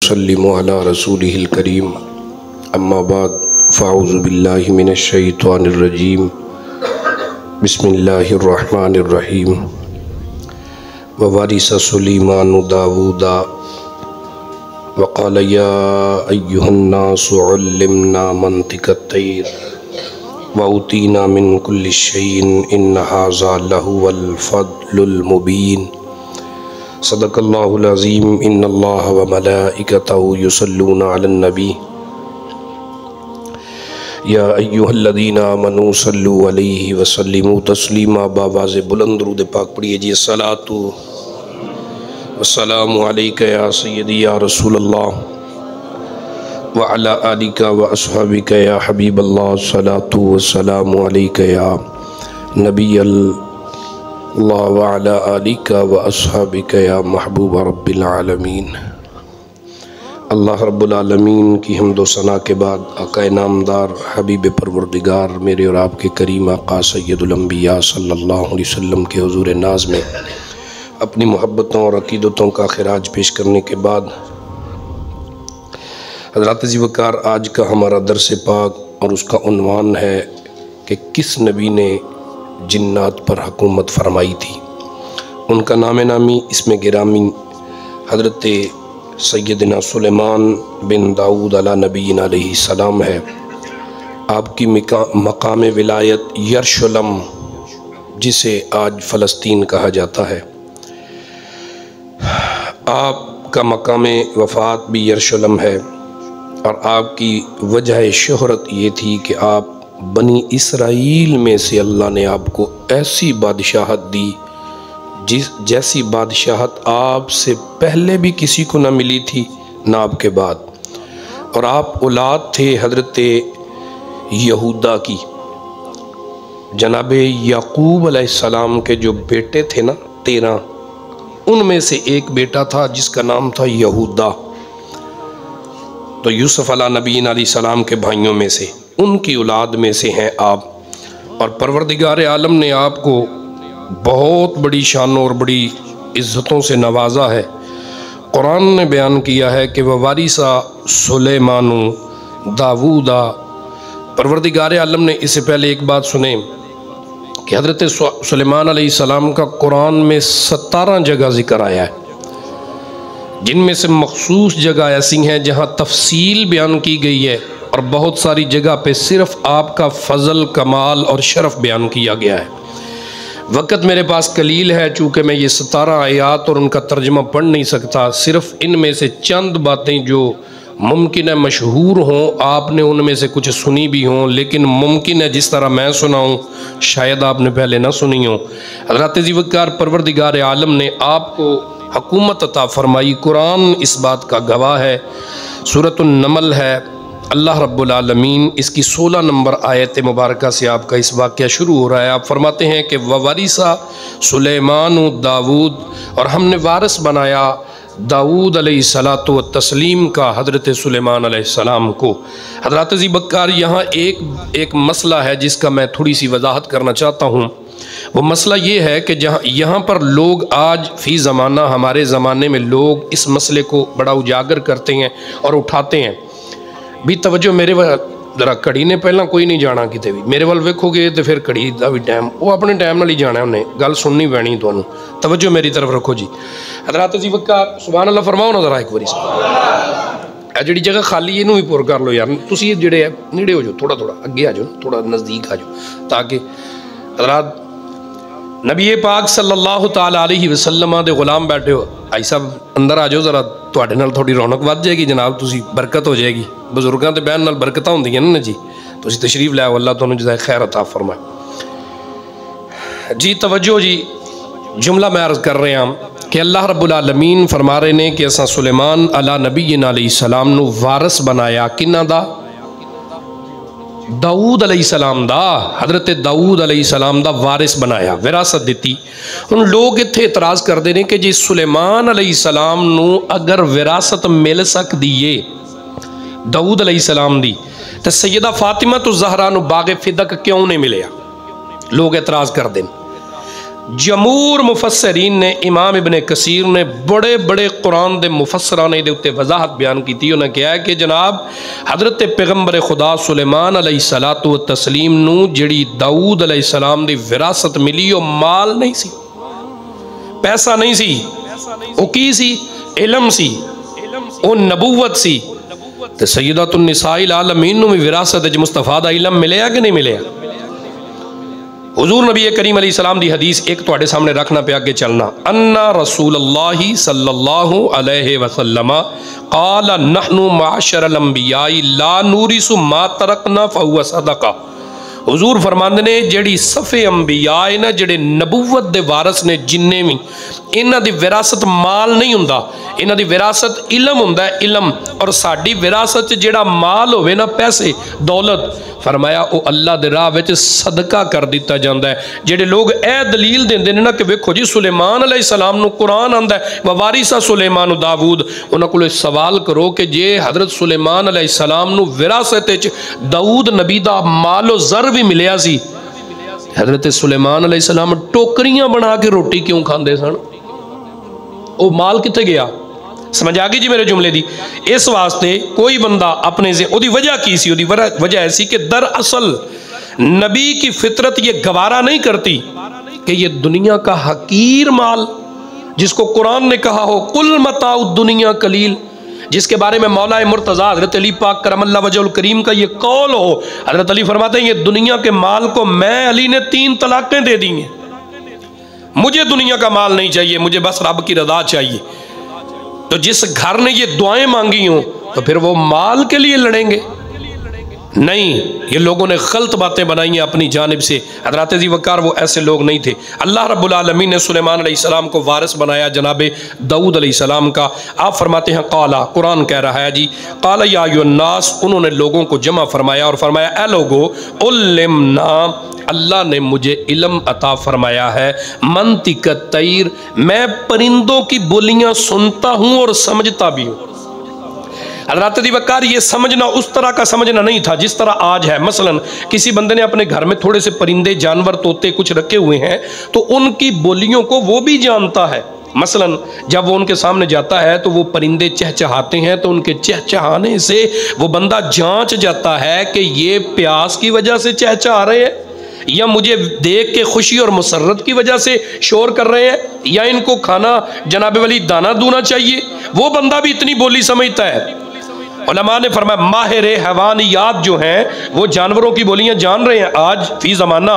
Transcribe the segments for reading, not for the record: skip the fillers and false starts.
सल्लिमु अला रसूलिहिल करीम अम्मा बाद फ़अऊज़ु बिल्लाहि मिनश शैतानिर रजीम बिस्मिल्लाहिर रहमानिर रहीम व वरिस सुलैमानु दाऊदा व क़ाल या अय्युहन नासु उल्लिमना मंतिक़त तैर व ऊतीना मिन कुल्लि शैइन इन्न हाज़ा लहुवल फ़द्लुल मुबीन सदक़ल्लाहुल अज़ीम इन्नल्लाह व मलाइकतहु युसल्लूना अलन नबी या अय्युहल्लज़ीना आमनू सल्लु अलैहि व सल्लिमू तस्लीमा। बावाज़ बुलंद दुरूद पाक पढ़िए जी। अस्सलातु वस्सलामु अलैका या सय्यदी या रसूलल्लाह व अला आलिका व अस्हाबिका या हबीबल्लाह। अस्सलातु वस्सलामु अलैका या नबियल्लाह व अला आलिका व अस्हाबिका या महबूब रब्बिल आलमीन। अल्लाह रब्बुल आलमीन की हम्द व सना के बाद आक़ा नामदार हबीब परवरदिगार मेरे और आपके करीम आक़ा सय्यदुल अंबिया सल्लल्लाहु अलैहि वसल्लम के हुज़ूर नाज़ में अपनी मोहब्बतों और अक़ीदतों का खिराज पेश करने के बाद हज़रात ज़ी वक़ार आज का हमारा दर्स पाक और उसका उन्वान है कि किस नबी ने जिन्नात पर हुकूमत फरमाई थी। उनका नाम नामी इसमें गिरामी हज़रत सैयदना सुलेमान बिन दाऊद अला नबीना अलैहि सलाम है। आपकी मकाम विलायत यरूशलेम जिसे आज फ़लस्तीन कहा जाता है, आपका मकाम वफ़ात भी यरूशलेम है और आपकी वजह शोहरत ये थी कि आप बनी इसराइल में से अल्लाह ने आपको ऐसी बादशाहत दी जैसी बादशाहत आपसे पहले भी किसी को ना मिली थी ना आपके बाद। और आप औलाद थे हज़रत यहूदा की। जनाब याकूब अलैहिस्सलाम के जो बेटे थे ना 13, उनमें से एक बेटा था जिसका नाम था यहूदा। तो यूसुफ अला नबीन अलैहिस्सलाम के भाइयों में से उनकी औलाद में से हैं आप। और परवरदिगार आलम ने आपको बहुत बड़ी शानों और बड़ी इज़्ज़तों से नवाजा है। कुरान ने बयान किया है कि वह वारिसा सुलेमानु दाऊदा। परवरदिगार आलम ने इससे पहले एक बात सुने कि हज़रत सुलेमान अलैहिस्सलाम का कुरान में 17 जगह ज़िक्र आया है, जिनमें से मखसूस जगह ऐसी हैं जहाँ तफसील बयान की गई है और बहुत सारी जगह पे सिर्फ़ आपका फ़ज़ल कमाल और शरफ़ बयान किया गया है। वक़्त मेरे पास कलील है, चूँकि मैं ये 17 आयात और उनका तर्जमा पढ़ नहीं सकता। सिर्फ़ इनमें से चंद बातें जो मुमकिन है मशहूर हों, आपने उनमें से कुछ सुनी भी हों, लेकिन मुमकिन है जिस तरह मैं सुनाऊँ शायद आपने पहले ना सुनी हो। हज़रत ज़ी वक़ार परवरदिगार आलम ने आपको हुकूमत अता फरमाई। कुरान इस बात का गवाह है। सूरतुन नमल है, अल्लाह रब्बुल आलमीन इसकी 16 नंबर आयत मुबारका से आपका इस वाक़या शुरू हो रहा है। आप फरमाते हैं कि ववारिसा सुलेमान दाऊद, और हमने वारिस बनाया दाऊद अलैहिस्सलातु व तस्लीम का हज़रत सुलेमान अलैहिस्सलाम को। हज़रत ज़ी वक़ार यहाँ एक मसला है जिसका मैं थोड़ी सी वजाहत करना चाहता हूँ। वो मसला ये है कि जहाँ यहाँ पर लोग आज फ़ी ज़माना हमारे ज़माने में लोग इस मसले को बड़ा उजागर करते हैं और उठाते हैं। भी तवज्जो मेरे जरा घड़ी ने पहला कोई नहीं जाना किते भी, मेरे वाल वेखोगे तो फिर घड़ी का भी टाइम वो अपने टाइम नाल ही जाना, उन्हें गल सुननी पैनी। तुहानू तवज्जो मेरी तरफ रखो जी। हज़रत ज़ी वक़ार सुभान अल्लाह फरमाओ ना ज़रा एक बारी। जी जगह खाली इनू भी पुर कर लो यार, तुसी जिहड़े है नेड़े हो जाओ, थोड़ा थोड़ा अगे आ जाओ, थोड़ा नज़दीक आ जाओ, ताकि हज़रत नबी पाक सल्लल्लाहु ताला अलैहि वसल्लम दे गुलाम बैठे हो। आई साहब अंदर आ जाओ ज़रा, तुहाडे नाल थोड़ी रौनक वध जाएगी जनाब, तुसी बरकत हो जाएगी। बजुर्गों के बहन नाल बरकत होंदियां ना जी। तुसी तशरीफ लाओ, अल्लाह तुहानू जज़ाए खैर अता फरमाए जी। तवज्जो जी, जुमला मैं अर्ज़ कर रहा हूँ कि अल्लाह रब्बुल आलमीन फरमा रहे ने कि असां सुलेमान अला नबीना अलैहिस्सलाम नू वारिस बनाया। किन्ना दा? दाऊद अलैहिस्सलाम दा। हज़रत दाऊद अलैहिस्सलाम दा वारिस बनाया, विरासत दी। हुण लोग इत्थे इतराज़ करते हैं कि जी सुलेमान अलैहिस्सलाम नू अगर विरासत मिल सकती है दाऊद अलैहिस्सलाम दी, तो सैयदा फातिमा तो ज़हरा नू बाग़े फ़िदक क्यों नहीं मिले? लोग एतराज़ करते हैं। जमूर मुफस्सरीन ने, इमाम इब्ने कसीर ने, बड़े बड़े कुरान दे मुफस्सरां ने इहदे उत्ते वजाहत बयान की थी। उन्हें कहा कि जनाब हज़रत पैगंबर खुदा सुलेमान अलैहिस्सलातु व तस्लीम नू जिहड़ी दाऊद अलैहिस्सलाम दी विरासत मिली वो माल नहीं सी, पैसा नहीं सी, वो की सी? इलम सी, वो नबूवत सी। तो सय्यदतुन निसाइल आलमीन नू भी विरासत च मुस्तफा दा इलम मिलिया कि नहीं मिलिया? हुजूर नबी करीम अलैहिस्सलाम दी हदीस एक तुहाडे सामने रखना पे आगे चलना। अन्ना रसूलुल्लाहि सल्लल्लाहु अलैहि वसल्लम क़ाल नहनु माशरल अंबियाई ला नूरिसु मा तरकना फहुव सदका। हुजूर फरमांदे ने जिहड़ी सफ़े अंबिया है ना, जिहड़े नबूवत दे वारस ने जिन्ने भी, इन्हां दी विरासत माल नहीं हुंदा, इन्हां दी विरासत इलम हुंदा है, इलम। और साडी विरासत जिहड़ा माल होवे ना, पैसे दौलत, फरमाया वो अल्लाह दे राह विच सदका कर दिता जाता है। जिहड़े लोग ए दलील देंदे ने ना कि वेखो जी सुलेमान अलैहिस्सलाम नू कुरान आंदा है व वारिसा सुलेमान दाऊद, उन्हां कोल सवाल करो कि जे हज़रत सुलेमान अलैहिस्सलाम नू विरासत विच दाऊद नबी दा मालो ज़र भी मिलिया सी, हज़रत सुलेमान अलैहिस्सलाम टोकरियां बना के रोटी क्यों खांदे सन? वो माल कित्थे गया? समझ आ गई जी मेरे जुमले दी? इस वास्ते कोई बंदा अपने से ओदी वजह की सी, ओदी वजह ऐसी कि दरअसल नबी की फितरत ये गवारा नहीं करती कि ये दुनिया का हकीर माल, जिसको कुरान ने कहा हो कुल मताउ दुनिया कलील, जिसके बारे में मौला मुर्तज़ा हज़रत अली पाक करमल्ला वजहुल करीम का ये कौल हो। हज़रत अली फरमाते हैं ये दुनिया के माल को मैं अली ने 3 तलाक़ें दे दी हैं, मुझे दुनिया का माल नहीं चाहिए, मुझे बस रब की रज़ा चाहिए। तो जिस घर ने ये दुआएं मांगी हों तो फिर वो माल के लिए लड़ेंगे? नहीं, ये लोगों ने गलत बातें बनाई हैं अपनी जानिब से। हज़रत ज़ी वक़ार वो ऐसे लोग नहीं थे। अल्लाह रब्बुल आलमीन ने सुलेमान अलैहिस्सलाम को वारिस बनाया जनाब दाऊद अलैहिस्सलाम का। आप फरमाते हैं काला, कुरान कह रहा है जी, काला या अय्युहन्नास, उन्होंने लोगों को जमा फरमाया और फरमाया ए लोगो उल्लिमना, अल्लाह ने मुझे इल्म अता फरमाया है, मंतिकत तैर, मैं परिंदों की बोलियां सुनता हूँ और समझता भी हूँ। हज़रत ज़ी वक़ार ये समझना उस तरह का समझना नहीं था जिस तरह आज है। मसलन किसी बंदे ने अपने घर में थोड़े से परिंदे, जानवर, तोते कुछ रखे हुए हैं तो उनकी बोलियों को वो भी जानता है। मसलन जब वो उनके सामने जाता है तो वो परिंदे चहचहाते हैं तो उनके चहचहाने से वो बंदा जांच जाता है कि ये प्यास की वजह से चहचहा रहे हैं या मुझे देख के खुशी और मुसर्रत की वजह से शोर कर रहे हैं या इनको खाना जनाब वली दाना दूना चाहिए। वो बंदा भी इतनी बोली समझता है। उलमा ने फरमाया माहिर हैवानियात जो हैं वो जानवरों की बोलियां जान रहे हैं। आज फी ज़माना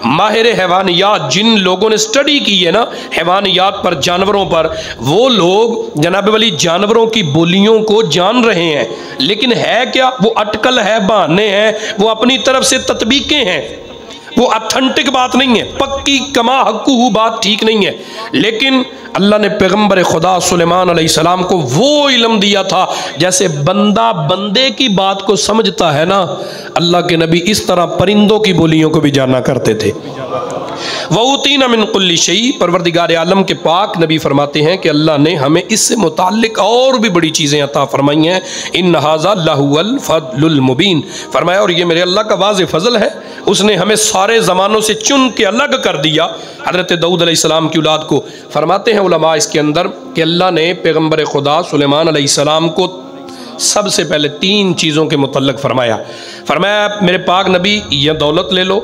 माहिर हैवानियात, जिन लोगों ने स्टडी की है ना हैवानियात पर, जानवरों पर, वो लोग जनाब वली जानवरों की बोलियों को जान रहे हैं। लेकिन है क्या? वो अटकल है, बहाने हैं, वो अपनी तरफ से तत्बीकें हैं, वो ऑथेंटिक बात नहीं है, पक्की कमा हक्कू बात ठीक नहीं है। लेकिन अल्लाह ने पैगंबर खुदा सुलेमान अलैहिस्सलाम को वो इल्म दिया था जैसे बंदा बंदे की बात को समझता है ना, अल्लाह के नबी इस तरह परिंदों की बोलियों को भी जाना करते थे। वऊतीना मिन कुल्ली शई, परवरदिगार आलम के पाक नबी फरमाते हैं कि अल्लाह ने हमें इससे मुताल्लिक और भी बड़ी चीज़ें अता फरमाई हैं। इन हाज़ा लहुवल फज़लुल मुबीन, फरमाया और ये मेरे अल्लाह का वाज़े फजल है, उसने हमें सारे ज़मानों से चुन के अलग कर दिया हज़रत दाऊद अलैहिस्सलाम की औलाद को। फरमाते हैं उलमा इसके अंदर कि अल्लाह ने पैगंबर खुदा सुलेमान अलैहिस्सलाम को सबसे पहले 3 चीज़ों के मुतल्लिक फरमाया। फरमाया मेरे पाक नबी या दौलत ले लो,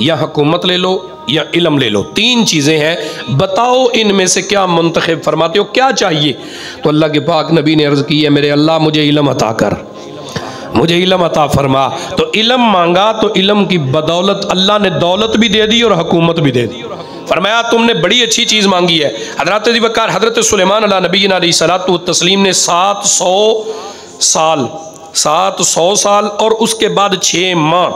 या हुकूमत ले लो, या इल्म ले लो, 3 चीज़ें हैं, बताओ इनमें से क्या मुंतखब फरमाते हो, क्या चाहिए? तो अल्लाह के पाक नबी ने अर्ज़ की है मेरे अल्लाह मुझे इल्म अता कर, मुझे इल्म अता फरमा। तो इल्म मांगा तो इल्म की बदौलत अल्लाह ने दौलत भी दे दी और हुकूमत भी दे दी। फरमाया तुमने बड़ी अच्छी चीज़ मांगी है। हज़रत ज़ी वक़ार हज़रत सुलेमान अला नबीना अलैहिस्सलातु वत्तस्लीम ने 700 साल और उसके बाद 6 माह,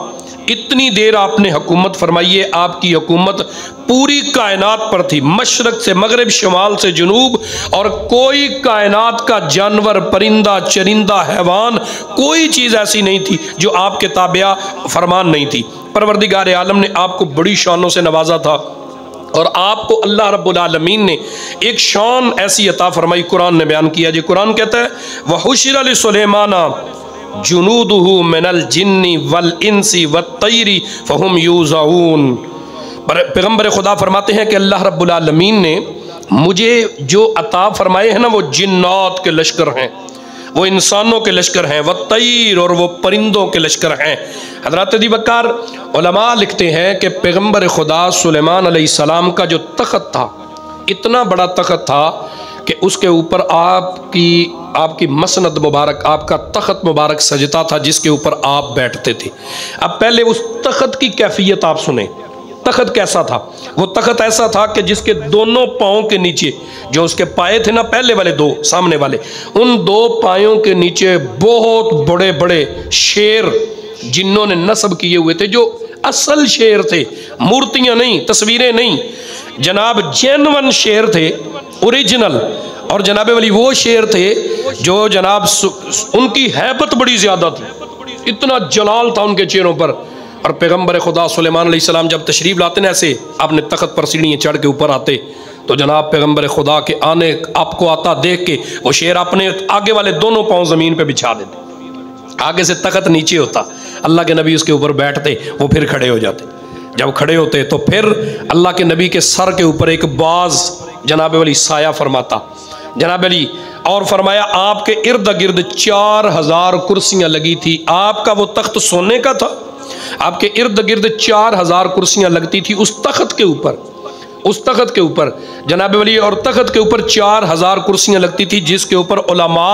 इतनी देर आपने हुकूमत फरमाई है। आपकी हुकूमत पूरी कायनात पर थी, मशरक से मगरिब, शुमाल से जुनूब, और कोई कायनात का जानवर, परिंदा, चरिंदा, हैवान, कोई चीज़ ऐसी नहीं थी जो आपके ताबिया फरमान नहीं थी। परवरदिगार आलम ने आपको बड़ी शानों से नवाजा था और आपको अल्लाह रब्बुल आलमीन ने एक शान ऐसी अता फरमाई। कुरान ने बयान किया जी, कुरान कहता है वहुशिरा लिसुलैमाना जुनूदुहु मिनल जिन्नी वल इंसी वत्तैरी फहुम यूज़ाऊन। पैगम्बर खुदा फरमाते हैं कि अल्लाह रब्बुल आलमीन ने मुझे जो अता फरमाए हैं ना, वो जिन्नात के लश्कर हैं, वो इंसानों के लश्कर हैं, वह तैर और वो परिंदों के लश्कर हैं। हज़रत दीवकार उलमा लिखते हैं कि पैगम्बर खुदा सुलेमान अलैहिस्सलाम का जो तख़्त था, इतना बड़ा तख़्त था कि उसके ऊपर आपकी मसनद मुबारक, आपका तख़्त मुबारक सजता था, जिसके ऊपर आप बैठते थे। अब पहले उस तख़्त की कैफियत आप सुने। तख़्त कैसा था? वो तख़्त ऐसा था कि जिसके दोनों पाँव के नीचे, जो उसके पाए थे ना, पहले वाले दो सामने वाले, उन दो पायों के नीचे बहुत बड़े बड़े शेर जिन्होंने नस्ब किए हुए थे, जो असल शेर थे, मूर्तियाँ नहीं, तस्वीरें नहीं, जनाब जेन्युइन शेर थे, ओरिजिनल। और जनाब वाली वो शेर थे जो जनाब उनकी हैबत बड़ी ज़्यादा थी, इतना जलाल था उनके चेहरों पर। और पैगम्बर खुदा सुलेमान अलैहिस्सलाम जब तशरीफ़ लाते ना, ऐसे अपने तख़्त पर सीढ़ियाँ चढ़ के ऊपर आते, तो जनाब पैगम्बर खुदा के आने आपको आता देख के वो शेर अपने आगे वाले दोनों पाँव ज़मीन पे बिछा देते। आगे से तख़्त नीचे होता, अल्लाह के नबी उसके ऊपर बैठते, वो फिर खड़े हो जाते। जब खड़े होते तो फिर अल्लाह के नबी के सर के ऊपर एक बाज जनाब वाली साया फरमाता, जनाब वाली, और फरमाया आपके इर्द गिर्द 4000 कुर्सियाँ लगी थी। आपका वो तख्त सोने का था, आपके इर्द गिर्द 4000 कुर्सियाँ लगती थी उस तख्त के ऊपर, उस तख्त के ऊपर जनाब वली, और तख्त के ऊपर 4000 कुर्सियाँ लगती थी, जिसके ऊपर उलमा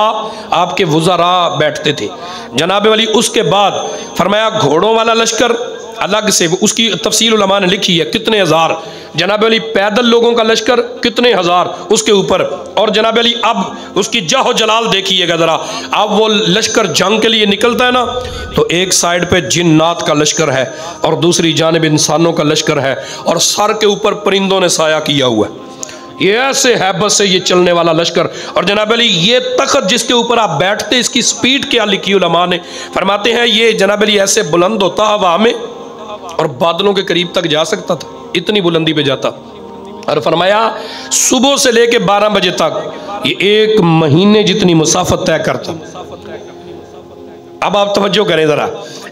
आपके वज़रा बैठते थे जनाब वली। उसके बाद फरमाया घोड़ों वाला लश्कर अलग से, उसकी तफसील उलमा ने लिखी है कितने हज़ार, जनाब अली पैदल लोगों का लश्कर कितने हज़ार उसके ऊपर। और जनाब अली अब उसकी जाहो जलाल देखिएगा ज़रा, अब वो लश्कर जंग के लिए निकलता है ना, तो एक साइड पे जिन्नात का लश्कर है और दूसरी जानिब इंसानों का लश्कर है, और सर के ऊपर परिंदों ने साया किया हुआ है। ये ऐसे हैबत से ये चलने वाला लश्कर। और जनाब अली ये तख्त जिसके ऊपर आप बैठते, इसकी स्पीड क्या लिखी उलमा ने, फरमाते हैं ये जनाब अली ऐसे बुलंद होता हवा में और बादलों के करीब तक जा सकता था, इतनी बुलंदी पे जाता। और फरमाया सुबह से लेके 12 बजे तक ये 1 महीने जितनी मुसाफत तय करता। अब आप तवज्जो करें जरा,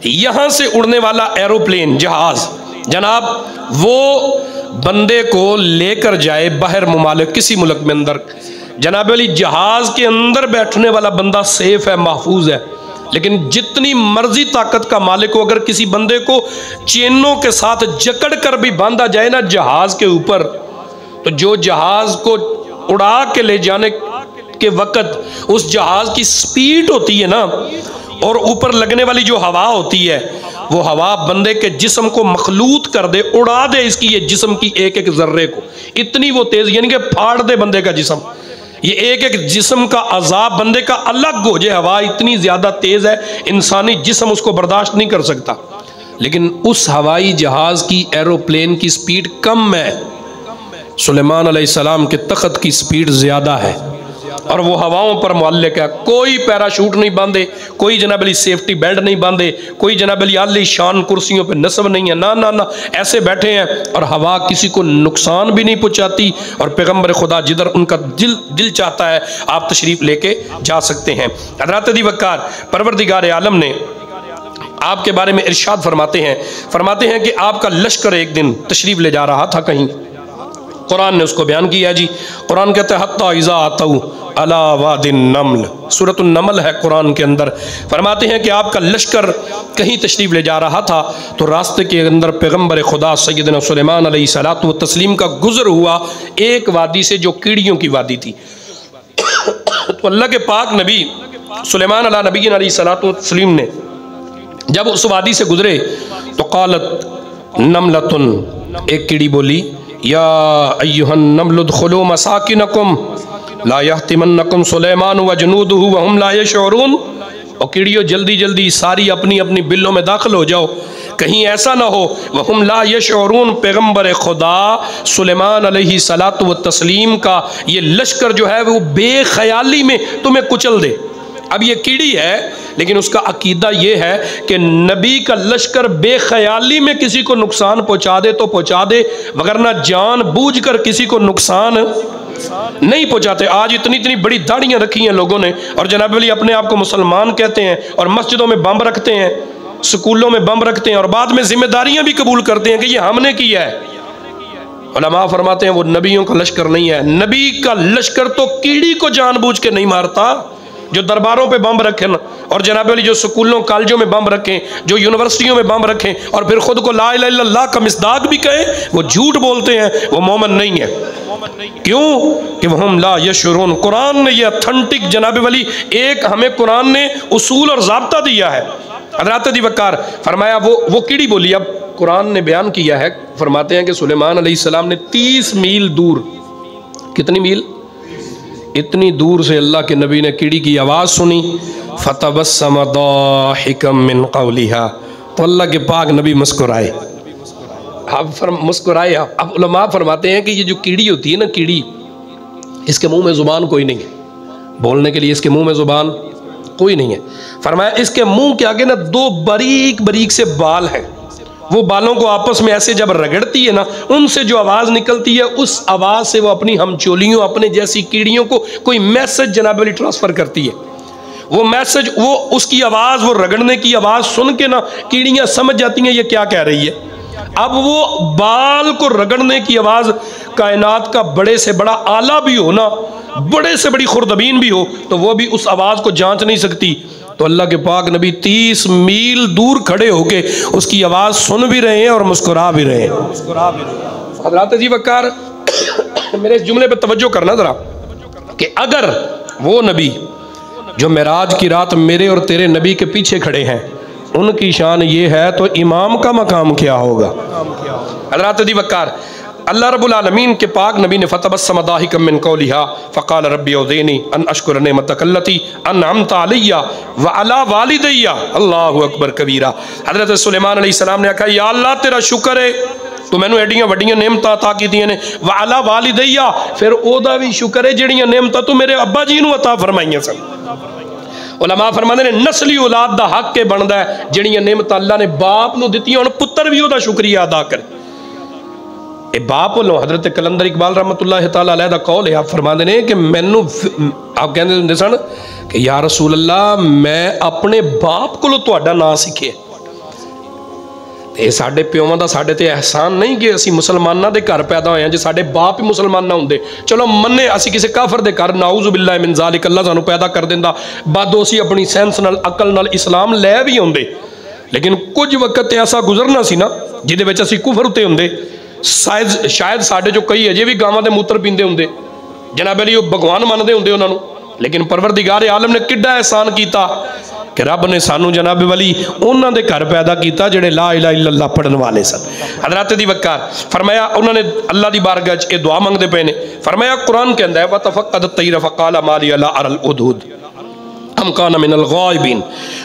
यहां से उड़ने वाला एरोप्लेन, जहाज, जनाब वो बंदे को लेकर जाए बाहर मुमालिक, किसी मुल्क में अंदर, जनाब अली जहाज के अंदर बैठने वाला बंदा सेफ है, महफूज है। लेकिन जितनी मर्जी ताकत का मालिक हो, अगर किसी बंदे को चेनों के साथ जकड़ कर भी बांधा जाए ना जहाज के ऊपर, तो जो जहाज को उड़ा के ले जाने के वक्त उस जहाज की स्पीड होती है ना, और ऊपर लगने वाली जो हवा होती है, वो हवा बंदे के जिस्म को मखलूत कर दे, उड़ा दे इसकी ये जिस्म की एक एक जर्रे को, इतनी वो तेज, यानी कि फाड़ दे बंदे का जिस्म। ये एक एक जिस्म का अजाब बंदे का अलग हो जाए, हवा इतनी ज़्यादा तेज़ है इंसानी जिस्म उसको बर्दाश्त नहीं कर सकता। लेकिन उस हवाई जहाज़ की, एरोप्लेन की स्पीड कम है, सुलेमान अलैहिस्सलाम के तख्त की स्पीड ज़्यादा है, और वो हवाओं पर मुअल्लिक है। कोई पैराशूट नहीं बांधे, कोई जनाब अली सेफ्टी बेल्ट नहीं बांधे, कोई जनाब अली आली शान कुर्सियों पे नस्ब नहीं है, ना ना ना, ऐसे बैठे हैं, और हवा किसी को नुकसान भी नहीं पहुंचाती। और पैगम्बर खुदा जिधर उनका दिल चाहता है आप तशरीफ़ लेके जा सकते हैं। हज़रत दी वक़ार परवरदिगार आलम ने आपके बारे में इरशाद फरमाते हैं कि आपका लश्कर एक दिन तशरीफ़ ले जा रहा था कहीं, कुरान ने उसको बयान किया जी। कुरान कहते हैं हत्ता इज़ा अतऊ अला वादिन नमल, सूरतुन नमल है कुरान के अंदर। फरमाते हैं कि आपका लश्कर कहीं तशरीफ़ ले जा रहा था, तो रास्ते के अंदर पैगम्बर खुदा सैयदना सुलेमान अलैहिस्सलातु व तस्लीम का गुज़र हुआ एक वादी से जो कीड़ियों की वादी थी। तो अल्लाह के पाक नबी सुलेमान अला नबीना अलैहिस्सलातु व तस्लीम ने जब उस वादी से गुजरे तो क़ालत नमलतुन, एक कीड़ी बोली, या अय्युहन नमल उदखुलू मसाकिनकुम ला यहतिमन्नकुम सुलेमान व जनूदुहु व हुम ला यशऊरून। और कीड़ियों जल्दी जल्दी सारी अपनी अपनी बिलों में दाखिल हो जाओ, कहीं ऐसा ना हो व हुम ला यशऊरून, पैगम्बर खुदा सुलेमान अलैहिस्सलातु व तस्लीम का ये लश्कर जो है वो बेख्याली में तुम्हें कुचल दे। अब ये कीड़ी है, लेकिन उसका अकीदा ये है कि नबी का लश्कर बेख्याली में किसी को नुकसान पहुंचा दे तो पहुंचा दे, वगरना जान बूझ कर किसी को नुकसान नहीं पहुंचाते। आज इतनी इतनी बड़ी दाढ़ियां रखी हैं लोगों ने, और जनाब अली अपने आप को मुसलमान कहते हैं, और मस्जिदों में बम रखते हैं, स्कूलों में बम रखते हैं, और बाद में जिम्मेदारियां भी कबूल करते हैं कि ये हमने किया है। उलमा फरमाते हैं वो नबियों का लश्कर नहीं है। नबी का लश्कर तो कीड़ी को जानबूझ के नहीं मारता, जो दरबारों पे बम रखें और जनाब वाली जो स्कूलों कॉलेजों में बम रखें, जो यूनिवर्सिटियों में बम रखें और फिर खुद को ला इलाहा इल्लल्लाह का मिस्दाक भी कहें, वो झूठ बोलते हैं, वो मोमिन नहीं है। क्यों कि वह हम ला यशुरून। कुरान ने ये अथेंटिक जनाब वाली एक हमें कुरान ने उसूल और ज़ाब्ता दिया है। हज़रत दी वक़ार फरमाया वो कीड़ी बोली। अब कुरान ने बयान किया है, फरमाते हैं कि सुलेमान अलैहिस्सलाम ने 30 मील दूर, कितनी मील, इतनी दूर से अल्लाह के नबी ने कीड़ी की आवाज़ सुनी। फतबस्सम दाहिकम मिन क़ौलिहा, तो अल्लाह के पाक नबी मुस्कुराए। आप मुस्कुराए। अब उलमा फरमाते हैं कि ये जो कीड़ी होती है ना, कीड़ी, इसके मुंह में ज़ुबान कोई नहीं है, बोलने के लिए इसके मुंह में ज़ुबान कोई नहीं है। फरमाया इसके मुंह के आगे ना 2 बारीक बारीक से बाल हैं, वो बालों को आपस में ऐसे जब रगड़ती है ना, उनसे जो आवाज़ निकलती है, उस आवाज़ से वो अपनी हमचोलियों, अपने जैसी कीड़ियों को कोई मैसेज जनाब वाली ट्रांसफ़र करती है। वो मैसेज, वो उसकी आवाज़, वो रगड़ने की आवाज़ सुन के ना कीड़ियाँ समझ जाती हैं ये क्या कह रही है। अब वो बाल को रगड़ने की आवाज़ कायनात का बड़े से बड़ा आला भी हो ना, बड़े से बड़ी खुर्दबीन भी हो, तो वो भी उस आवाज़ को जांच नहीं सकती। तो अल्लाह के पाक नबी 30 मील दूर खड़े होके उसकी आवाज़ सुन भी रहे हैं और मुस्कुरा भी रहे हैं। हज़रत जी वक़ार मेरे इस जुमले पे तवज्जो करना ज़रा, कि अगर वो नबी जो मेराज की रात मेरे और तेरे नबी के पीछे खड़े हैं, उनकी शान ये है, तो इमाम का मकाम क्या होगा। हज़रत जी वक़ार अल्लाह रब्बुल आलमीन के पाक नबी ने फतबस्सम दाहिकम मिन क़ौलिहा फ़क़ाल रब्बी औज़िनी अन अश्कुर निअमतक अल्लती अनअमत अलैया व अला वालिदैया अल्लाहु अकबर कबीरा। हज़रत सुलेमान अलैहिस्सलाम ने कहा, या अल्लाह तेरा शुक्र है, तो मैनू एडियां वड्डियां नेमतां अता कीतियां ने, व अला वालिदैया, फिर ओदा भी शुक्र है जिहड़ियां नेमतां तू मेरे अब्बा जी नूं अता फरमाइयां सन। उलमा फरमाते ने नस्ली औलाद दा हक के बनदा है, जिहड़ियां नेमतां अल्लाह ने बाप नूं दित्तियां, हुण पुत्तर भी ओदा शुक्रिया अदा करे। ए बाप वालों हज़रत कलंदर इकबाल रहमतुल्लाह तआला अलैह दा कौल है। आप फरमाते ने कि मैनू, आप कहते हुंदे सन कि या रसूल अल्लाह, मैं अपने बाप कोलों तुहाडा नाम सीखे। ये साडे प्योवां दा साडे ते एहसान नहीं कि असीं मुसलमानां दे घर पैदा होए हैं। जे साडे बाप ही मुसलमान ना हुंदे, चलो मन्ने असीं किसी काफर दे घर, नाउज़ु बिल्लाहि मिन ज़ालिक, अल्लाह सानू पैदा कर दिंदा, बादो असीं अपनी सेंस नाल, अकल नाल इस्लाम लै भी आउंदे, लेकिन कुछ वक्त ऐसा गुजरना सी ना जिहदे विच असीं कुफर उत्ते हुंदे। शायद साढ़े चो कई अजे भी गावां दे मूत्र पींदे हुंदे, जनाब अली भगवान मनदे हुंदे उन्हां नूं, लेकिन परवरदिगार आलम ने किड्डा एहसान कीता कि रब ने सानू जनाब वली उन्हां दे घर पैदा कीता जिहड़े ला इलाहा इल्लल्लाह पढ़न वाले सन। हज़रत दी वक़ार फरमाया, उन्होंने अल्लाह दी बारगाह च ये दुआ मंगदे पे ने। फरमाया कुरान कहंदा है व तफक्कद तैर फ़क़ाल मा लिया ला अरल उदूद अम कान मिनल गायबीन।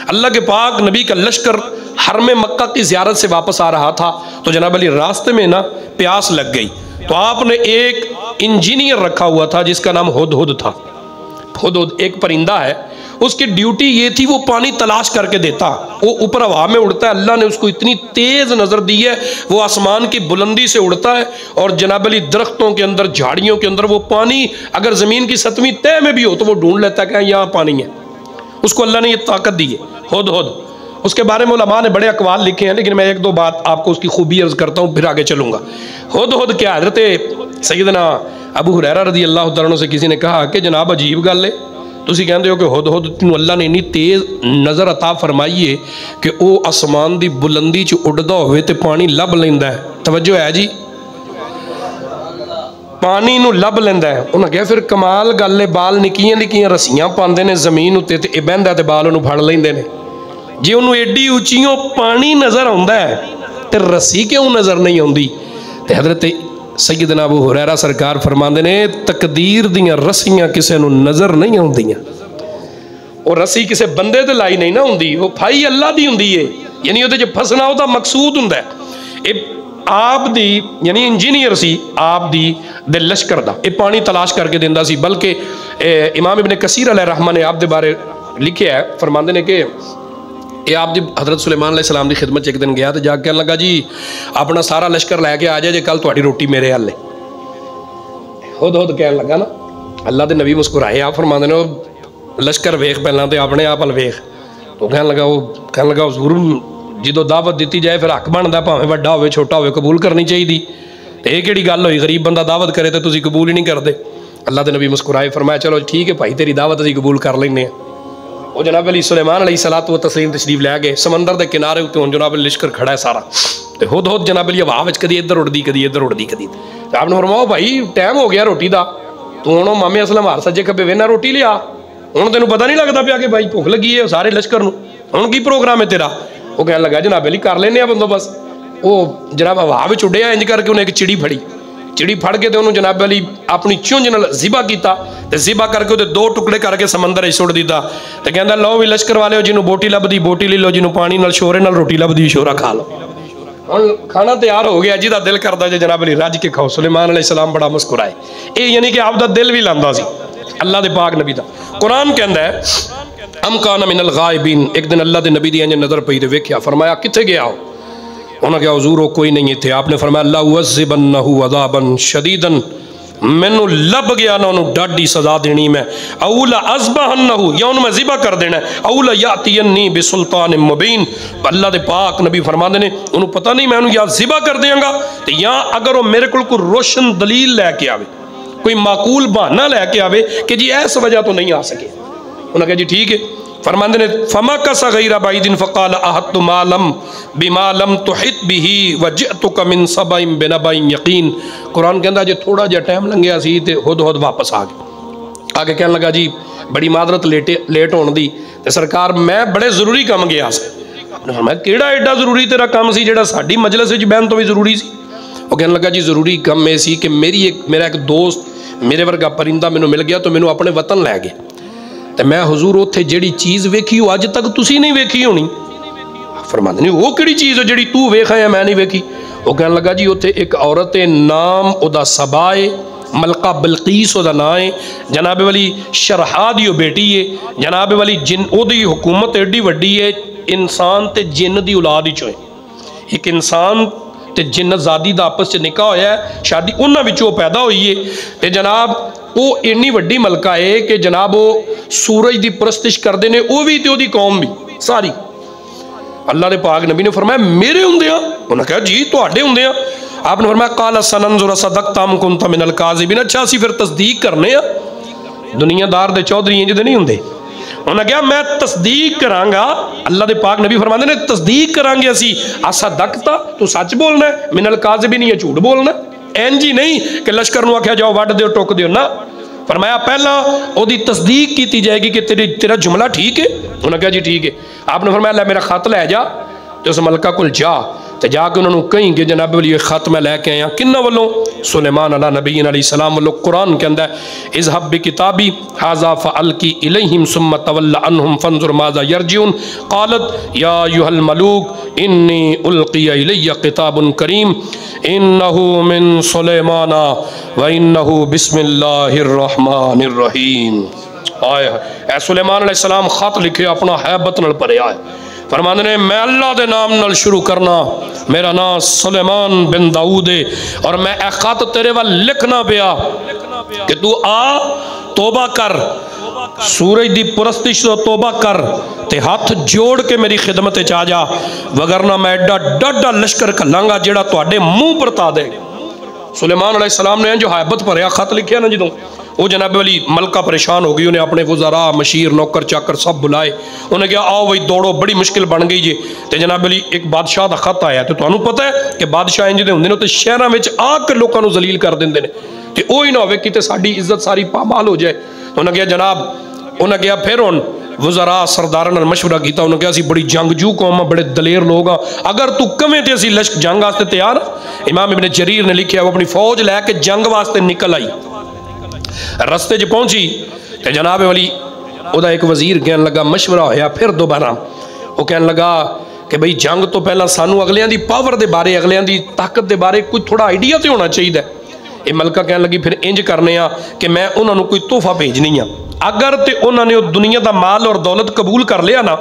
अल्लाह के पाक नबी का लश्कर हरम मक्का की ज़ियारत से वापस आ रहा था, तो जनाब अली रास्ते में ना प्यास लग गई, तो आपने एक इंजीनियर रखा हुआ था जिसका नाम हुदहुद था। हुदहुद एक परिंदा है, उसकी ड्यूटी ये थी वो पानी तलाश करके देता, वो ऊपर हवा में उड़ता है। अल्लाह ने उसको इतनी तेज़ नज़र दी है, वो आसमान की बुलंदी से उड़ता है और जनाब अली दरख्तों के अंदर, झाड़ियों के अंदर वो पानी अगर ज़मीन की 7वीं तह में भी हो तो वो ढूंढ लेता है कि यहाँ पानी है। उसको अल्लाह ने ये ताकत दी है हुदहुद। उसके बारे में उलमा ने बड़े अकवाल लिखे हैं, लेकिन मैं एक दो बात आपको उसकी खूबी अर्ज़ करता हूँ, फिर आगे चलूँगा। हुदहुद क्या, हज़रत सैयदना अबू हुरैरा रज़ी अल्लाह तआला अन्हु से किसी ने कहा कि जनाब अजीब गल है, तुसीं कहंदे हो कि हुदहुद नूं अल्लाह ने इन्नी तेज़ नज़र अता फरमाई है कि वो आसमान की बुलंदी च उड़दा होवे ते पानी लभ लैंदा है। तवज्जो है जी, पानी नूं लभ लैंदा है। उन्हें कहा फिर कमाल गल है, बाल निक्कियां निक्कियां रस्सियां पांदे ने ज़मीन उत्ते ते बहिंदा ते बाल उन्हूं फड़ लैंदे ने। जे उन्होंने एडी उच्चियों पानी नज़र आता है तो रस्सी क्यों नज़र नहीं आती। तो हज़रत सैयदना अबू हुरैरा सरकार फरमाते ने तकदीर दियां रस्सियां किसी नूं नज़र नहीं आउंदियां। वो रस्सी किसी बंदे ते लाई नहीं ना हुंदी, वो फाई अल्लाह दी हुंदी है, यानी उहदे च फसना उहदा मकसूद हुंदा है। आप दी यानी इंजीनियर सी आप दी दे लश्कर दा ये पानी तलाश करके दिंदा सी। बल्कि इमाम इब्न कसीर अलैहि रहमा ने आप दे बारे लिखे है, फरमाते ने कि ये आप दी हज़रत सुलेमान अलैहिस्सलाम की खिदमत एक दिन गया तो जाके कहने लगा, जी अपना सारा लश्कर लैके आ जाए जे कल तुहाडी रोटी मेरे हल है। हुदहुद कहने लगा ना, अल्लाह के नबी मुस्कुराए, आप फरमाते ने लश्कर वेख पहला तो अपने आप हल वेख। तो कहने लगा हुज़ूर जो दावत दी जाए फिर हक बनता, भावें वड्डा हो छोटा हो कबूल करनी चाहिए। तो यह कि गल हुई गरीब बंदा दावत करे तो तुसीं कबूल ही नहीं करते। अल्लाह के नबी मुस्कुराए, फरमाया चलो ठीक है भाई तेरी दावत असीं कबूल कर लेंगे। वो जनाब अली सुलेमान अलैहिस्सलातु व तस्लीम तशरीफ लैके समंदर के किनारे उत्ते हुण जनाब लिश्कर खड़ा है सारा, तो हुद हुद जनाब अली हवा विच कदी इधर उड़दी कदी इधर उड़दी कदी। तो आपने फरमाया भाई टाइम हो गया रोटी का, तू हुण मामे असलम हार सज्जे खब्बे वेना रोटी लिया, हुण तैनूं पता नहीं लगता पिया कि भाई भुख लगी है सारे लश्कर नूं, हुण की प्रोग्राम है तेरा? वो कहने लगा जनाब अली कर लेने बंदोबस्त। वो जनाब हवा में उड़िया, इंज करके उन्हें एक चिड़ी फड़ी, चिड़ी फड़ के तो उन्होंने जनाब अली अपनी चुंझ नाल ज़िबा किया, तो ज़िबा करके उहदे 2 टुकड़े करके समंदर सुट दिता। तो कहता लो भी लश्कर वाले जिन्होंने बोटी लभदी बोटी ले लो, जिन्होंने पानी नाल शोरे नाल रोटी लभदी शोरा खा लो। हुण खाना तैयार हो गया, जिहदा दिल करता जे जनाब अली रज के खाओ। सुलेमान अलैहिस्सलाम बड़ा मुस्कुराए, ये यानी कि आपदा दिल भी लांदा सी अल्लाह दे पाक नबी दा। कुरान कहंदा है अम काना मिनल गायबीन, एक दिन अल्लाह दे नबी दी इंज नज़र पई ते वेख्या, फरमाया कित्थे गया हो? उन्होंने कहा हुजूर वो कोई नहीं थे। आपने फरमाया लउअज़्ज़िबन्नहु अज़ाबन शदीदन, मैनू लब गया ना उन्होंने डाडी सजा देनी मैं, औला अज़बहन्नहु या उन्होंने मैं ज़िबा कर देना, औला यातियन्नी बिसुल्तान मुबीन। अल्लाह दे पाक नबी फरमाते ने उन्होंने पता नहीं मैं उन्होंने या ज़िबा कर देंगा, तो या अगर वो मेरे को कोई रोशन दलील लैके आवे, कोई माकूल बहाना लैके आवे कि जी इस वजह तो नहीं आ सके। उन्होंने कहा जी ठीक है। फरमाते ने फमा कसा गैरा बाइदिन फ़क़ाल अहत्तु मालम बिमालम तुहित बिही वजिअतुका मिन सबइन बिनबइन यकीन। कुरान कहता जो थोड़ा जिहा टाइम लंघिया सी ते हुद हुद वापस आ गए। आगे कहने लगा जी बड़ी मादरत लेट होने दी, ते सरकार मैं बड़े जरूरी काम गया सी। मैं केड़ा एडा जरूरी तेरा काम सी जिहड़ा साडी मजलिस विच बहन तो भी जरूरी सी? वो कहने लगा जी जरूरी काम ये सी कि मेरा एक दोस्त मेरे वर्गा परिंदा मैनू मिल गया तो मैनू अपने वतन लै गए, तो मैं हुजूर उत्थे जिहड़ी चीज़ वेखी वो अज तक तुसी नहीं वेखी होनी। फरमांदे ने वो किहड़ी चीज़ है जिहड़ी तू वेख आया मैं नहीं वेखी? वो कहने लगा जी उत्थे एक औरत है, नाम उहदा सबा है, मलका बिलकीस उहदा नाम है, जनाब वाली शरहा दी बेटी है, जनाब वाली जिन उहदी हुकूमत एडी वड्डी है, इंसान ते जिन दी औलाद विचों है। एक इंसान ते जिन ज़ादी दा आपस च निकाह होया है, शादी उन्हां विचों पैदा हुई है, ते जनाब वो इन्नी वड्डी मलका है कि जनाब वो सूरज की परस्तिश करते हैं, वो भी तो कौम भी सारी। अल्लाह के पाक नबी ने फरमाया मेरे हुंदियां? उन्होंने कहा जी तुहाडे हुंदियां। आपने फरमाया काला सनंजुर सदक़ता अम कुंता मिनल काज़िबीन, अच्छा असीं फिर तस्दीक करने आ, दुनियादार दे चौधरी इंज दे नहीं हुंदे। उन्होंने कहा मैं तस्दीक करांगा। अल्लाह के पाक नबी फरमाते ने तस्दीक करांगे असी, असदक़ता तू सच बोलना है, मिनल काज़िबीन या झूठ बोलना, इंज ही नहीं कि लश्कर नूं आख्या जाओ वड्ड दिओ टुक दिओ ना। फरमाया पहला ओदी तस्दीक की जाएगी कि तेरा जुमला ठीक है। उन्होंने कहा जी ठीक है। आपने फरमाया लै मेरा खत लै जा, तो उस मलका कोल जा, तो जाके उन्होंने कहीं कि जनाब वाली खत मैं लैके आया किन्ना वालों? सुलेमान अला नबीन अलैहिस्सलाम वालों। कुरान के अंदर इज़हब बि किताबी हाज़ा फ़अल्क़ी इलैहिम सुम्मा तवल्ला अन्हुम फ़ंज़ुर माज़ा यरजिऊन क़ालत या अय्युहल मलूक इन्नी उल्क़िया इलैया किताबुन करीम इन्नहु मिन सुलेमाना व इन्नहु बिस्मिल्लाहिर रहमानिर रहीम। आए सुलेमान अलैहिस्सलाम खत लिखे अपना हैबत नाल भरिया है। फरमाते ने मैं अल्लाह के नाम नाल शुरू करना, मेरा नाम सुलेमान बिन दाऊद है, और मैं ए खत तेरे वाल लिखना पिया कि तू आ तोबा कर, सूरज की परस्तिश तो तोबा कर, ते हाथ जोड़ के मेरी खिदमत च आ जा, वगरना मैं एडा डाडा लश्कर घलांगा जेड़ा तुहाडे मुंह परता दे। सुलेमान अलैहिस्सलाम ने जो हैबत भरिया खत लिखिया ना, जो वो जनाब वाली मलका परेशान हो गई, उन्हें अपने वज़रा मशीर नौकर चाकर सब बुलाए, उन्हें कहा आओ भाई दौड़ो, बड़ी मुश्किल बन गई जी। तो जनाब वाली एक बादशाह का खत आया, तो तुहानू पता है कि बादशाह इंज दे हुंदे ने, तो शहरों में आकर लोगों को जलील कर देंगे ने, तो वही ना हो कि साड़ी इज्जत सारी पामाल हो जाए। तो उन्हें कहा जनाब, उन्हें कहा फिर हुण वज़रा सरदार नाल मशवरा किया, उन्हें कहा असी बड़ी जंगजू कौम आ, बड़े दलेर लोग आ, अगर तू कवें तो असी लश्क जंग वास्ते तैयार। इमाम इब्न जरीर ने लिखा वो अपनी फौज लैके जंग वास्ते निकल आई, रस्ते च पहुंची तो जनाब वाली उहदा एक वजीर कहन लगा, मशवरा होया फिर दोबारा, वो कहन लगा कि बई जंग तो पहला सानू अगलियां दी पावर के बारे, अगलियां दी ताकत के बारे कुछ थोड़ा आइडिया तो होना चाहिए। ये मलका कहन लगी फिर इंज करने आ कि मैं उन्होंने कोई तोहफा भेजनी आ, अगर तो उन्होंने दुनिया का माल और दौलत कबूल कर लिया ना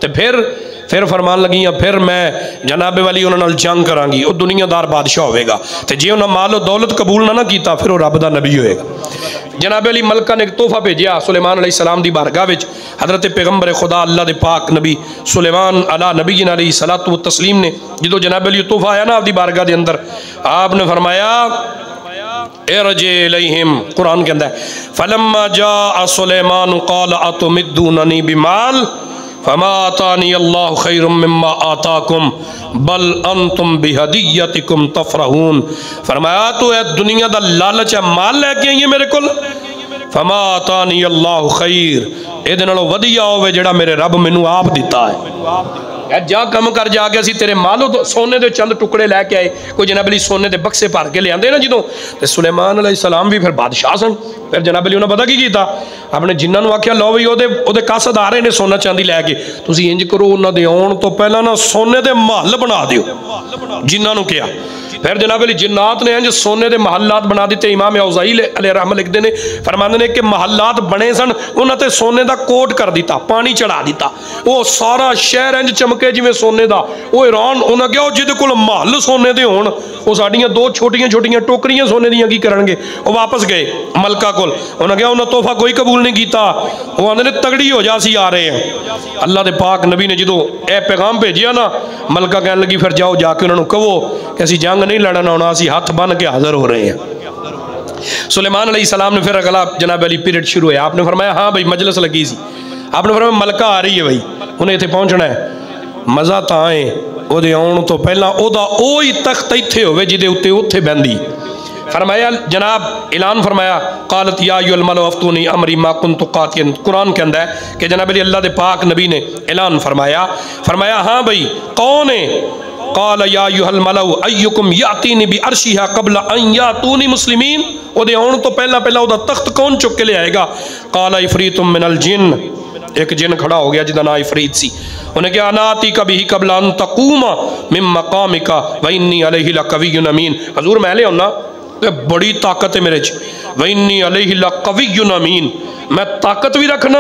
तो फिर फरमान लगी फिर मैं जनाबे वाली उन्होंने जंग करांगी, वो दुनियादार बादशाह होगा। तो जे उन्हें माल और दौलत कबूल ना किया फिर वो रब का नबी होएगा। जनाबे अली मलका ने एक तोहफा भेजा सुलेमान अलैहिस्सलाम की बारगाह में। हज़रत पैगंबर खुदा अल्लाह के पाक नबी सुलेमान अला नबी अलैहिस्सलातु व तस्लीम ने जो जनाबे अली तोहफा आया ना आपकी बारगाह के अंदर, आपने फरमाया कुरान कहता है फलम्मा जा सुलेमान क़ाल अतुमिद्दूननी बिमाल फमा आतानी अल्लाहु खैरुम मिम्मा आताकुम बल अंतुम बिहदियतिकुम तफरहून। फरमाया तो है दुनिया दा लालच है, माल लैके आई है मेरे को, फमा आतानी अल्लाहु खैर इहदे नालों वधिया होवे जेड़ा मेरे रब मैनू आप दिता है। जा कम कर जाके असी तेरे मालो तो सोने के चंद टुकड़े लैके आए, कोई जनाब अली सोने के बक्से भर के लिया ना जो, तो सुलेमान अलैहिस्सलाम भी फिर बादशाह सन। फिर जनाब अली उन्हें पता की किया, अपने जिन्होंने आख्या लो भी वो कासद आ रहे हैं सोना चांदी लैके, तुम इंज करो उन्होंने आने तो पहला ना सोने के महल बना दियो जिन्होंने कहा। फिर जनाब अली जिन्नात ने इंज सोने के महलात बना दिते। इमाम औज़ाई अलैहिर्रहमत लिखते हैं फरमाते हैं कि महलात बने सन, उन्होंने सोने का कोट कर दिता, पानी चढ़ा दिता, वो सारा शहर इंज चमके जिमें सोने का। वो हैरान उन्हें कहा जिद को महल सोने के होण वो साड़ियाँ दो छोटिया छोटिया टोकरियां सोने दियां की करनगे। वो वापस गए मलका को, उन्हें कहा उन्हें तोहफा कोई कबूल नहीं किया। वो आंदे तगड़ी हो जा सी आ रहे हैं। अल्लाह के पाक नबी ने जो यह पैगाम भेजिया ना, मलका कह लगी फिर जाओ जाके उन्होंने कहो कि असी जंग नहीं लड़न आना, असी हथ बन के हाजिर हो रहे हैं। सुलेमान अलैहिस्सलाम ने फिर अगला जनाब अली पीरियड शुरू होया। आपने फरमाया हाँ भाई मजलिस लगी सी, आपने फरमाया मलका आ रही है भाई, उन्हें इत्थे पहुंचना है। मज़ा तो आए ਉਹਦੇ आने तो पहला ਉਹਦਾ ਉਹ ਹੀ तख्त ਇੱਥੇ ਹੋਵੇ ਜਿਹਦੇ ਉੱਤੇ ਉੱਥੇ बहती। फरमाया जनाब ऐलान फरमाया क़ालत या अय्युहल मलअ अफ्तूनी अमरी मा कुन्तु क़ातियन। कुरान कहता है कि जनाब अली अल्लाह के पाक नबी ने ऐलान फरमाया हाँ भाई कौन है। क़ाल या अय्युहल मलअ अय्युकुम यातीनी बि अर्शिहा क़ब्ल अन यातूनी मुस्लिमीन। ਉਹਦੇ आने तो पहला ਉਹਦਾ तख्त कौन चुक के ले आएगा। क़ाल इफ़रीतुम मिनल जिन्न, एक जिन खड़ा हो गया जिसका नाम इफरीत सी। उन्हें क्या अनाती कभी कबला अन तकूमा मिन मकामिका व इन्नी अलैहि लक़विय्युन अमीन। हजूर मैं ले आना तो बड़ी ताकत है मेरे च, व इन्नी अलैहि लक़विय्युन अमीन, मैं ताकत भी रखना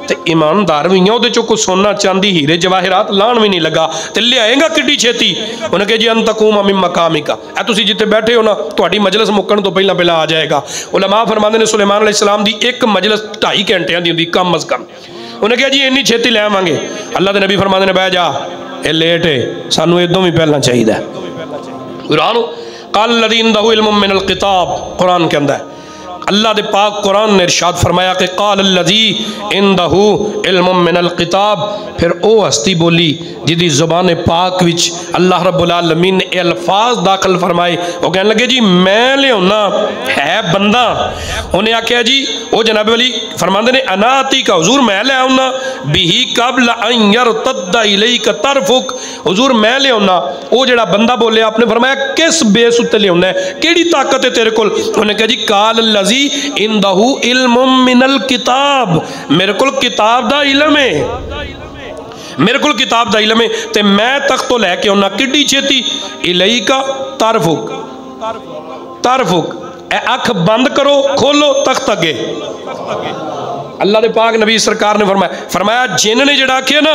तो ईमानदार भी हाँ। वो कोई सोना चांदी हीरे जवाहरात लाण भी नहीं लगा, तो लियाएगा किड्डी छेती। उन्हें कहा जी अन तकूमा मिन मकामिका, ए तुसीं जिथे बैठे हो ना तुहाडी मजलिस मुक्कण तो पहला आ जाएगा। उलमा फरमाते हैं सुलेमान अलैहिस्सलाम दी एक मजलिस 2.5 घंटे की होंदी कम अज़ कम। उन्हें कहा जी इन्नी छेती ले आवांगे। अल्लाह के नबी फरमाते ने बह जा, ये लेट है, सानू इदों भी पहला चाहिए। कुरान क़ाल लज़ी इंदहु इल्मुम मिनल किताब, कुरान के अंदर अल्लाह दे पाक कुरान ने इरशाद फरमाया कि क़ाल लज़ी इंदहु इल्मुम मिनल किताब। फिर वो हस्ती बोली जिदी ज़ुबान पाक विच अल्लाह रब्बुल आलमीन ने अल्फाज दाखिल फरमाए। वो कहने लगे जी मैं लियाना है बंदा। उन्हें आख्या जी वो जनाब अली फरमाते ने अनाती का हुजूर मैं ले आऊना बिही कबल अन यरतद्दा इलैका तरफुक। हुजूर मैं लियाना वो जड़ा बंदा बोले। आपने फरमाया किस बेस उत्ते लियाना है, केड़ी ताकत है तेरे कोल। उन्हें कहा जी काल लज़ी इंदहु इल्मुम मिनल किताब, मेरे को किताब दा इल्म है, मेरे को किताब दा इल्म है, ते मैं तख्त तो लैके आना किड्डी छेती। इलैका तरफुक, तरफुक अख बंद करो खोलो तख्त अगे। अल्लाह के पाक नबी सरकार ने फरमाया जिन ने जड़ा आख्या ना,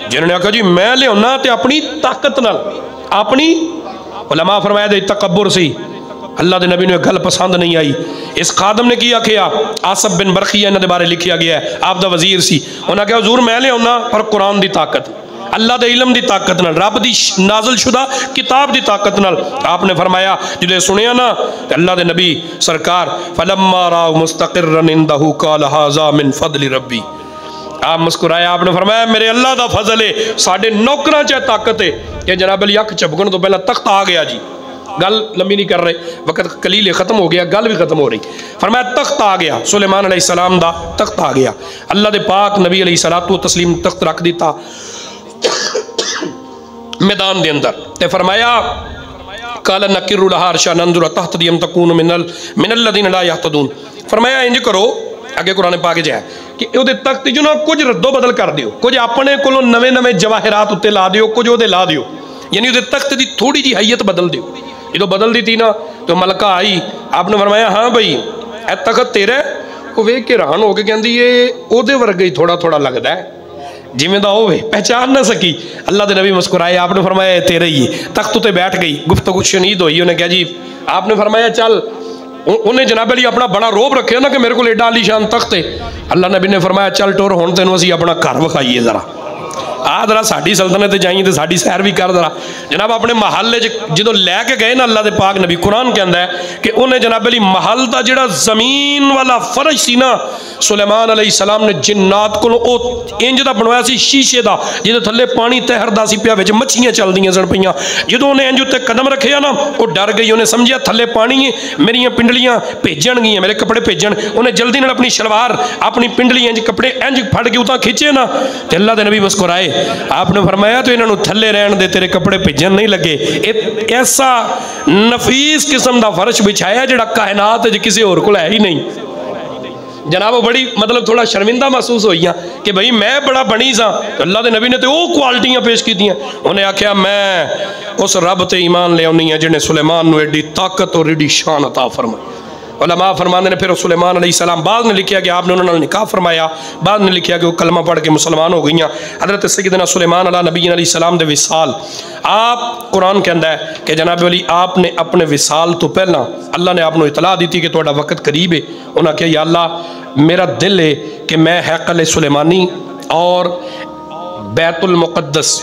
जिन ने आख्या जी मैं लियाना तो अपनी ताकत नाल, अपनी उलमा फरमाया दे तकब्बुर सी। अल्लाह के नबी ने गल पसंद नहीं आई। इस खादम ने की आख्या, आसफ बिन बरखिया इन्होंने बारे लिखा गया है, आप दा वजीर सी। उन्हें कहा हजूर मैं लियाना पर कुरान की ताकत, अल्लाह के इलम की ताकत नाल, रब की नाजल शुदा किताब की ताकत नाल। आपने फरमाया जो सुनिया ना अल्लाह के नबी सरकार फलम्मा राउ मुस्तक़िर्रन इंदहु क़ाल हाज़ा मिन फ़ज़लि रब्बी। आप मुस्कुराया, आपने फरमाया मेरे अल्लाह का फजल है, साढ़े नौकरां च ताकत है कि जनाब अली अख झपकन तो पहला तख्त आ गया जी। गल लंबी नहीं कर रहे, वक्त कलील खत्म हो गया, गल भी खत्म हो रही। फरमाया तख्त आ गया, सुलेमान अलैहिस्सलाम दा तख्त आ गया। अल्लाह के पाक नबी अलैहिस्सलातु तस्लीम तख्त रख दिता मैदान के अंदर। ते फरमाया काल नकिरु लहा अर्शा नंजुर तहतदियम तकून मिनल लज़ीना ला यहतदून। फरमाया इंज करो, अगे कुरान पाक च है कि उहदे तख्त जो ना कुछ रद्दो बदल कर दियो, कुछ अपने कोलों नवे नवे जवाहरात उत्ते ला दियो, कुछ उहदे ला दियो, यानी उहदे तख्त की थोड़ी जी हैयत बदल दियो। जो बदल दी थी ना तो मलका आई, आपने फरमाया हाँ भाई ए तखत तेरा। वो वेख के हैरान हो के कहती ये ओदे वर्गा ही थोड़ा थोड़ा लगता है, जिमें दा होवे, पहचान ना सकी। अल्लाह के नबी मुस्कुराए, आपने फरमाया तेरा ही। तख्त उत्ते बैठ गई, गुफ्तगू शनीद हुई। उन्हें कहा जी, आपने फरमाया चल। उन्हें जनाब अली अपना बड़ा रोब रखे ना कि मेरे को एडा आलीशान तख्त है। अल्लाह नबी ने फरमाया चल टुर हुण तैनूं असीं अपना घर विखाईए जरा, आ जरा साडी सल्तनत जाइए तो साडी सैर भी कर जरा। जनाब अपने महल जो लैके गए ना अल्लाह के पाक नबी, कुरान कहता है कि उन्हें जनाब अली महल का जिहड़ा जमीन वाला फर्श सी ना, सुलेमान अलैहिस्सलाम ने जिन्नात को इंज दा बनवाया सी, शीशे का, जिहदे थल्ले पानी तैरदा सी पिया, विच मच्छियां चलदियां सन पईयां। जदों उन्हें इंज उत्ते कदम रखे ना, वो डर गई। उन्हें समझिया थल्ले पानी है, मेरियां पिंडलियां भेजणगियां, मेरे कपड़े भेजण। उन्हें जल्दी नाल अपनी शलवार अपनी पिंडली इंज कपड़े इंज फड़ के उतां खिंचे ना, ते अल्लाह दे नबी मुस्कुराए। आपने फरमाया तो इन्होंने थले रहन दे, तेरे कपड़े भिजन नहीं लगे। ऐसा नफीस किस्म का फर्श बिछाया जिहड़ा कायनात किसी होर कोल है ही नहीं। जनाब बड़ी मतलब थोड़ा शर्मिंदा महसूस होई कि भाई मैं बड़ा बनी सा। अल्लाह के नबी ने तो वो क्वालिटियां पेश की। उन्हें आख्या मैं उस रब ते ईमान ले आनी है जिन्हें सुलेमान नूं एडी ताकत और एडी शान अता फरमाई। उलमा फरमाते ने फिर सुलेमान अलैहिस्सलाम, बाद ने लिखा कि आपने उन्होंने निकाह फरमाया, बाद ने लिखा कि वो कलमा पढ़ के मुसलमान हो गई। हज़रत सैयदना सुलेमान अला नबी अलैहिस्सलाम दे विसाल, आप कुरान कहता है कि जनाब अली आपने अपने विसाल तो पहला अल्लाह ने आपको इतला दी थी कि तुहाडा वक्त करीब है। उन्हें कहा या अल्लाह मेरा दिल है कि मैं हैकल सुलेमानी और बैतुल मुक़द्दस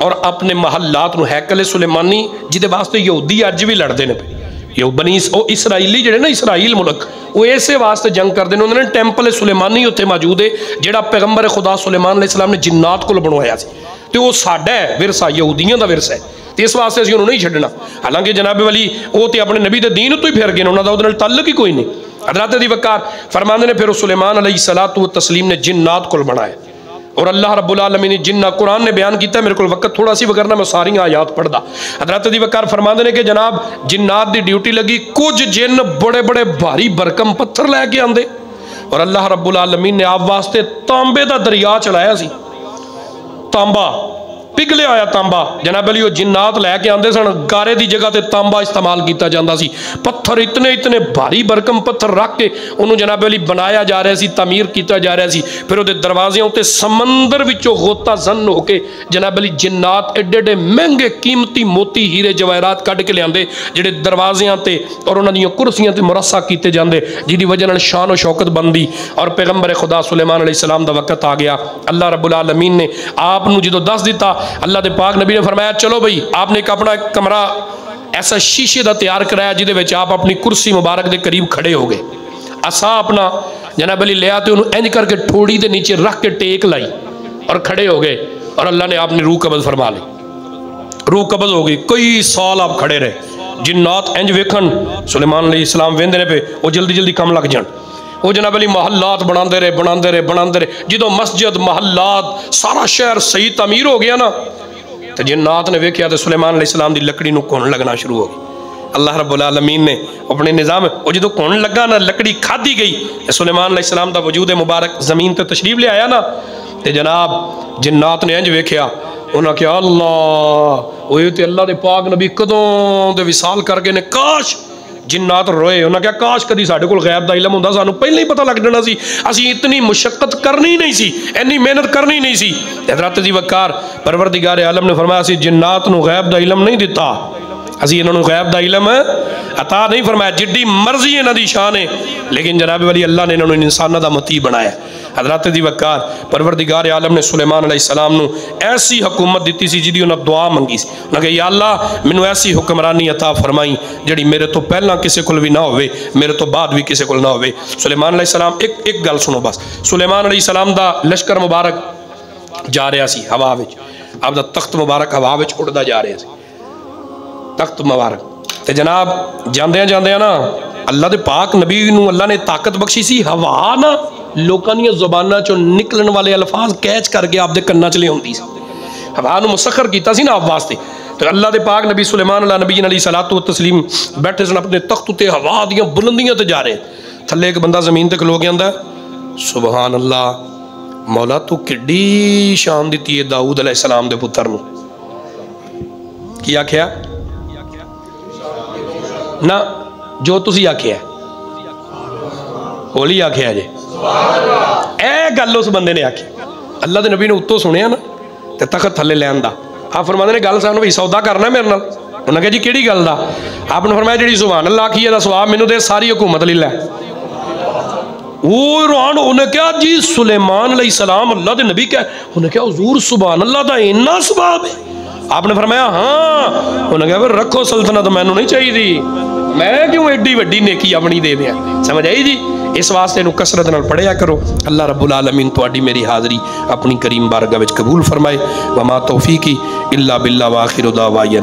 और अपने महल्लात नूं, हैकल सुलेमानी जिहदे वास्ते यहूदी अज भी लड़ते हैं पे, यो बनी वो इसराइली जिहड़े ना इसराइल मुल्क, वो इसे वास्ते जंग करते हैं। उन्होंने टैंपल सुलेमानी उत्थे मौजूद है जिहड़ा पैगंबर खुदा सुलेमान अलैहिस्सलाम ने जिन्नात को बनवाया सी, तो वो साडा है विरसा, यहूदियों का विरसा है, तो इस वास्ते असीं उन्होंने नहीं छड्डना। हालांकि जनाब वली वो तो अपने नबी के दीन तो ही फिर गए, उन्होंने उहदे नाल ताल्लुक ही कोई नहीं। हज़रत दी वकार फरमाते ने फिर सुलेमान अलैहिस्सलातु व तस्लीम ने जिन्नात को बनाया और अल्लाह रब्बुल आलमीन ने जिन्ना, कुरान ने बयान किया, मेरे को वक्त थोड़ा सी वगरना मैं सारी आयात पढ़दा। हज़रत दी वकार फरमाते ने कि जनाब जिन्नात की ड्यूटी लगी, कुछ जिन बड़े बड़े भारी भरकम पत्थर लैके आंदे और अल्लाह रब्बुल आलमीन ने आप वास्ते तांबे का दरिया चलाया सी, तांबा पिघलिया होया तांबा। जनाब अली वो जिन्नात लैके आते सन, गारे की जगह पर तांबा इस्तेमाल किया जाता सी। पत्थर इतने इतने भारी भरकम पत्थर रख के उन्होंने जनाब अली बनाया जा रहा सी, तमीर किया जा रहा सी। फिर वो दरवाजे उत्ते समंदर विचों गोता जन होके जनाब अली जिन्नात एडे एडे महंगे कीमती मोती हीरे जवाहरात कढ़ के लियाते, जिहड़े दरवाजियां ते और उन्होंने कुर्सियां ते मुरस्सा किए जाते, जिहदी वजह नाल शान और शौकत बनती। और पैगंबर खुदा सुलेमान अलैहिस्सलाम दा वक्त आ गया। अल्लाह रब्बुल आलमीन ने आप नूं जदों दस दिता, अल्लाह के पाक नबी ने फरमाया चलो भाई आपने एक अपना कमरा ऐसा शीशे का तैयार कराया जिहदे आप अपनी कुर्सी मुबारक के करीब खड़े हो गए। असा अपना जनाब अली लिया तो उन्होंने इंज करके ठोड़ी के नीचे रख के टेक लाई और खड़े हो गए और अल्लाह ने आपने रूह कब्ज़ फरमा ली। रूह कब्ज़ हो गई, कई साल आप खड़े रहे। जिन्नात इंज वेखन सुलेमान अलैहिस्सलाम वेंदे ने पे वो जल्दी जल्दी कम लग जान। वो जनाब अली महल्लात बनाते रहे। जो मस्जिद महल्लात सारा शहर सही तमीर हो गया ना, तो जिन्नात ने वेख्या तो सुलेमान अलैहिस्सलाम की लकड़ी नूं घुन लगना शुरू हो गई। अल्लाह रब्बुल आलमीन ने अपने निज़ाम वो जो घुन लगा ना, लकड़ी खाधी गई, तो सुलेमान अलैहिस्सलाम का वजूद मुबारक जमीन पर तशरीफ ले आया ना, तो जनाब जिन्नात ने इंज वेख्या, उन्हें कहा अल्लाह वो तो अल्लाह के पाक नबी कदों दे विसाल करके ने, काश जिन्नात रोए। उन्हें क्या काश कभी साढ़े को गैब का इलम होंदा, सानू पहले ही पता लग जाना सी, असी इतनी मुशक्कत करनी नहीं सी, इन्नी मेहनत करनी नहीं सी। हज़रत दी वकार परवरदिगार आलम ने फरमाया असी जिन्नात नूं गैब का इलम नहीं दिता, असी इन्होंने गैब का इलम अता नहीं फरमाया, जिड्डी मर्जी इन्हां दी शान है, लेकिन जनाब वाली अल्लाह ने इन्होंने इंसानां दा मती बनाया। हज़रत दी वकार परवरदिगार आलम ने सुलेमान अलैहिस्सलाम नूं ऐसी हुकूमत दी सी जिहदी उन्हें दुआ मंगी सी। उन्हें कहा या अल्लाह मैनू ऐसी हुक्मरानी अता फरमाई जिहड़ी मेरे तो पहला किसी को भी ना होवे, मेरे तो बाद भी किसी को ना होवे। सुलेमान अलैहिस्सलाम एक गल सुनो बस, सुलेमान अलैहिस्सलाम दा लश्कर मुबारक जा रहा सी हवा विच, आपदा तख्त मुबारक हवा विच उड़दा जा रहा सी, तख्त मुबारक। तो जनाब जांदियां जांदियां ना अल्लाह दे पाक नबी नूं अल्लाह ने ताकत बख्शी सी, हवा ना लोगों दी ज़ुबानां चों निकलन वाले अल्फाज कैच करके आपदे कन्नां च लियाउंदी सी, हवा नूं मुसखर कीता सी ना आप वास्ते। तो अल्लाह दे पाक नबी सुलेमान अला नबी अलैहि सलातो व तस्लीम बैठे सन अपने तख्त उत्ते, हवा दियां बुलंदियां ते जा रहे, थल्ले एक बंदा जमीन ते खलो के आंदा सुबहान अल्लाह मौला तू किड्डी शान दित्ती है दाऊद अलैहिस्सलाम दे पुत्तर नूं। की आख्या ना जो तुसी आखिया होली आखिया जे ए गल उस बंदे ने आखी। अल्लाह के नबी ने उत्तों सुनिया ना तो तखत थले लैन दा आप फरमाते ने गल सानू भी सौदा करना मेरे नाल। उन्हें कहा जी किहड़ी गल दा? आपने फरमाया जी सुभान अल्लाह आखी है सवाब मैनू दे सारी हुकूमत ले लै। वो रुहान उन्हें क्या जी सुलेमान अलैहिस्सलाम अल्लाह के नबी क्या? उन्हें क्या हुजूर सुभान अल्लाह दा इन्ना सवाब है? आपने फरमाया हाँ। उन्हें कहा फिर रखो सल्तनत मैनू नहीं चाहिए, मैं क्यों एडी वड्डी नेकी अपनी दे दियां। समझ आई जी? इस वास्ते नू कसरत नाल पढ़िया करो। अल्लाह रब्बुल आलमीन तुहाडी मेरी हाज़री अपनी करीम बारगाह विच कबूल फरमाए। वमा तौफीकी इल्ला बिल्लाह व आखिरु दावाना।